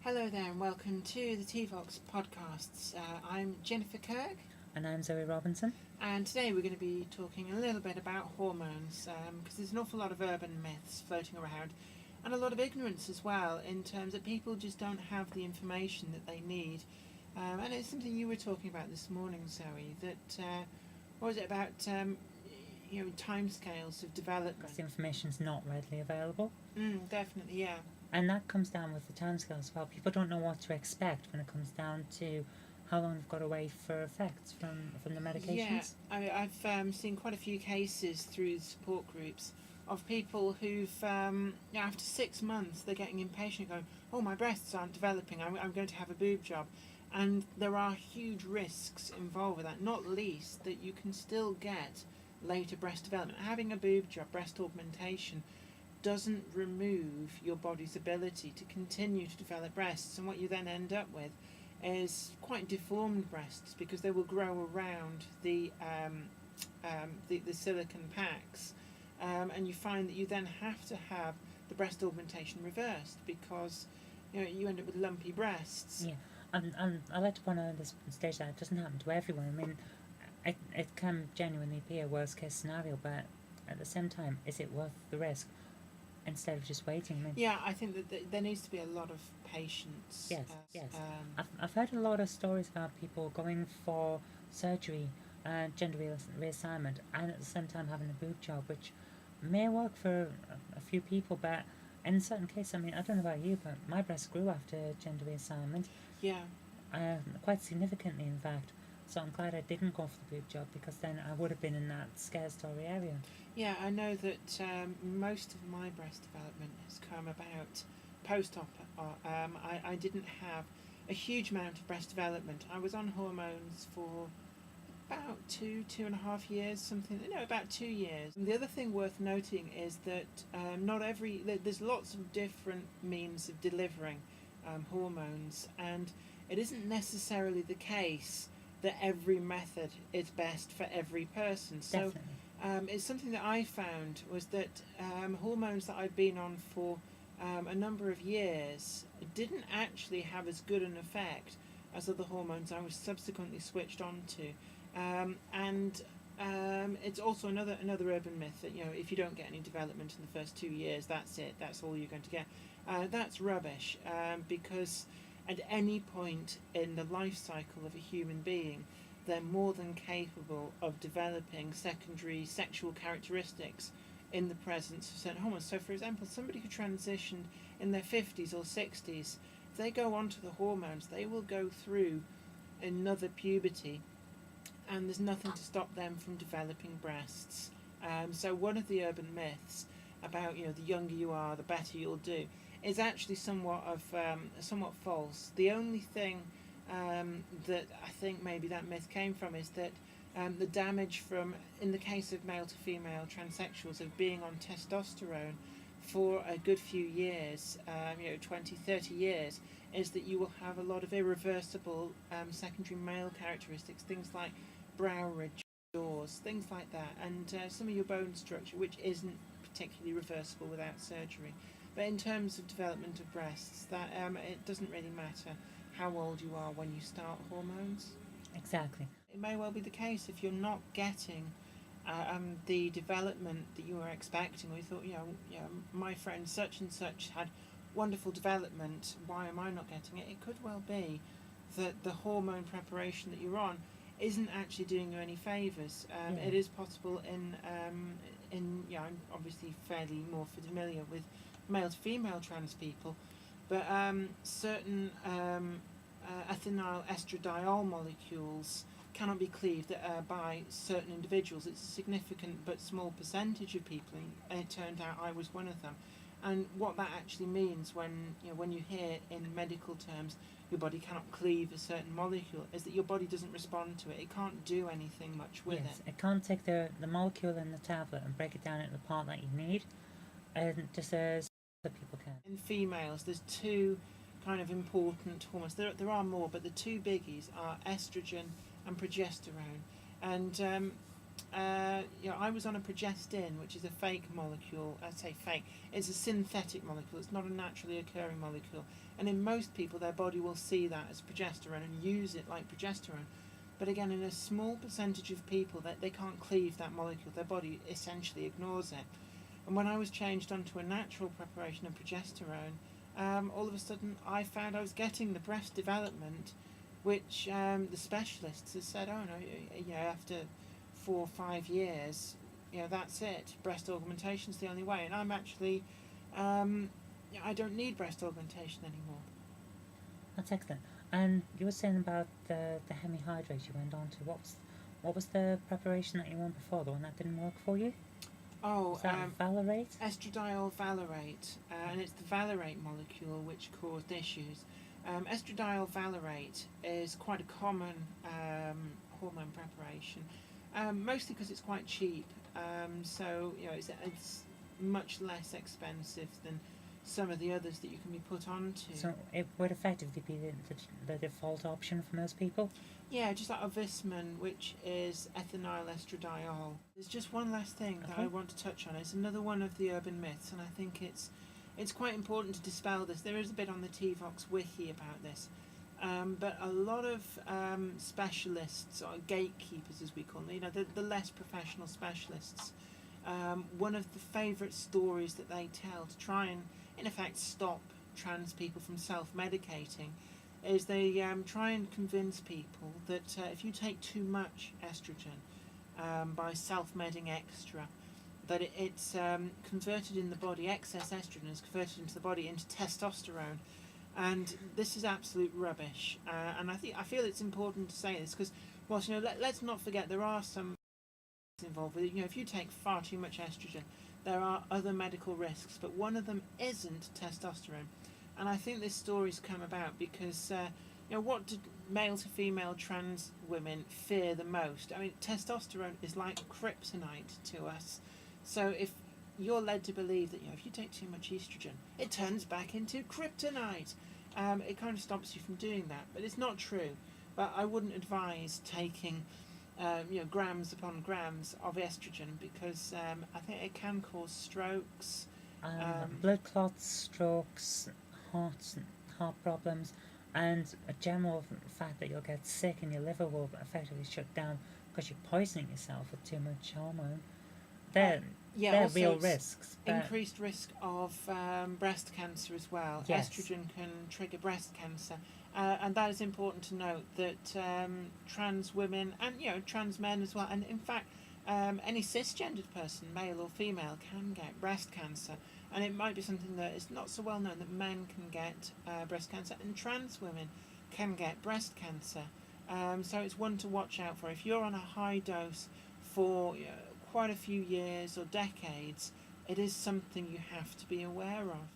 Hello there and welcome to the T-Vox podcasts. I'm Jennifer Kirk And I'm Zoe Robinson. and today we're going to be talking a little bit about hormones because there's an awful lot of urban myths floating around and a lot of ignorance as well in terms that people just don't have the information that they need. And it's something you were talking about this morning, Zoe, that what was it about timescales of development? Because the information's not readily available. Definitely, yeah. And that comes down with the timescale as well. People don't know what to expect when it comes down to how long they've got to wait for effects from the medications. Yeah, I've seen quite a few cases through support groups of people who've, after 6 months, they're getting impatient, going, "Oh, my breasts aren't developing. I'm going to have a boob job," and there are huge risks involved with that. Not least that you can still get later breast development. Having a boob job, breast augmentation, doesn't remove your body's ability to continue to develop breasts, and what you then end up with is quite deformed breasts because they will grow around the silicone packs, and you find that you then have to have the breast augmentation reversed because you end up with lumpy breasts. Yeah, and I like to point out at this stage that it doesn't happen to everyone. I mean, it can genuinely be a worst case scenario, but at the same time, is it worth the risk? Instead of just waiting. Yeah, I think that there needs to be a lot of patience. Yes. I've heard a lot of stories about people going for surgery, gender reassignment, and at the same time having a boob job, which may work for a few people, but in certain cases, I mean, I don't know about you, but my breasts grew after gender reassignment. Yeah. Quite significantly, in fact. So I'm glad I didn't go for the boob job because then I would have been in that scare story area. Yeah, I know that most of my breast development has come about post-op. I didn't have a huge amount of breast development. I was on hormones for about 2.5 years, about 2 years. And the other thing worth noting is that there's lots of different means of delivering hormones, and it isn't necessarily the case that every method is best for every person. So it's something that I found was that hormones that I've been on for a number of years didn't actually have as good an effect as other hormones I was subsequently switched on to. It's also another urban myth that if you don't get any development in the first 2 years, that's it, that's all you're going to get. That's rubbish, because at any point in the life cycle of a human being, they're more than capable of developing secondary sexual characteristics in the presence of certain hormones. So, for example, somebody who transitioned in their 50s or 60s, if they go onto the hormones, they will go through another puberty, and there's nothing to stop them from developing breasts. So one of the urban myths about the younger you are, the better you'll do, is actually somewhat false. The only thing that I think maybe that myth came from is that the damage from, in the case of male to female transsexuals, of being on testosterone for a good few years, 20, 30 years, is that you will have a lot of irreversible secondary male characteristics, things like brow ridge, jaws, things like that, and some of your bone structure, which isn't particularly reversible without surgery. But in terms of development of breasts, that it doesn't really matter how old you are when you start hormones. Exactly. It may well be the case if you're not getting the development that you were expecting, or you thought, my friend such and such had wonderful development, why am I not getting it? It could well be that the hormone preparation that you're on isn't actually doing you any favours. It is possible I'm obviously fairly more familiar with male to female trans people, but certain ethinyl estradiol molecules cannot be cleaved by certain individuals. It's a significant but small percentage of people, and it turned out I was one of them. And what that actually means when you hear in medical terms your body cannot cleave a certain molecule is that your body doesn't respond to it. It can't do anything much with it. It can't take the molecule in the tablet and break it down into the part that you need, just as other people can. In females, there's two kind of important hormones. There are more, but the two biggies are estrogen and progesterone. And I was on a progestin, which is a fake molecule. I say fake. It's a synthetic molecule. It's not a naturally occurring molecule. And in most people, their body will see that as progesterone and use it like progesterone. But again, in a small percentage of people, they can't cleave that molecule. Their body essentially ignores it. And when I was changed onto a natural preparation of progesterone, all of a sudden I found I was getting the breast development, which the specialists have said, oh no, after 4 or 5 years, that's it. Breast augmentation's the only way. And I'm actually, I don't need breast augmentation anymore. That's excellent. And you were saying about the hemihydrate you went on to. What was the preparation that you went before, the one that didn't work for you? Oh, is that valerate? Estradiol valerate, and it's the valerate molecule which caused issues. Estradiol valerate is quite a common hormone preparation, mostly because it's quite cheap. So it's much less expensive than some of the others that you can be put onto. So it would effectively be the default option for most people? Yeah, just like Ovisman, which is ethinyl estradiol. There's just one last thing that I want to touch on. It's another one of the urban myths, and I think it's quite important to dispel this. There is a bit on the T-Vox wiki about this, but a lot of specialists, or gatekeepers as we call them, the less professional specialists, one of the favourite stories that they tell to try and, in effect, stop trans people from self-medicating is they try and convince people that if you take too much estrogen by self-medding extra, that it's converted in the body, excess estrogen is converted into the body into testosterone, and this is absolute rubbish. And I feel it's important to say this because, whilst let's not forget there are some involved with it. If you take far too much estrogen, there are other medical risks, but one of them isn't testosterone. And I think this story's come about because, what do male to female trans women fear the most? I mean, testosterone is like kryptonite to us. So if you're led to believe that, if you take too much estrogen, it turns back into kryptonite, it kind of stops you from doing that. But it's not true. But I wouldn't advise taking, grams upon grams of estrogen because I think it can cause strokes. Blood clots, strokes, heart problems, and a general fact that you'll get sick and your liver will effectively shut down because you're poisoning yourself with too much hormone. They're real risks. Increased risk of breast cancer as well. Yes. Estrogen can trigger breast cancer. And that is important to note that trans women and trans men as well, and in fact any cisgendered person, male or female, can get breast cancer. And it might be something that is not so well known that men can get breast cancer and trans women can get breast cancer. So it's one to watch out for. If you're on a high dose for quite a few years or decades, it is something you have to be aware of.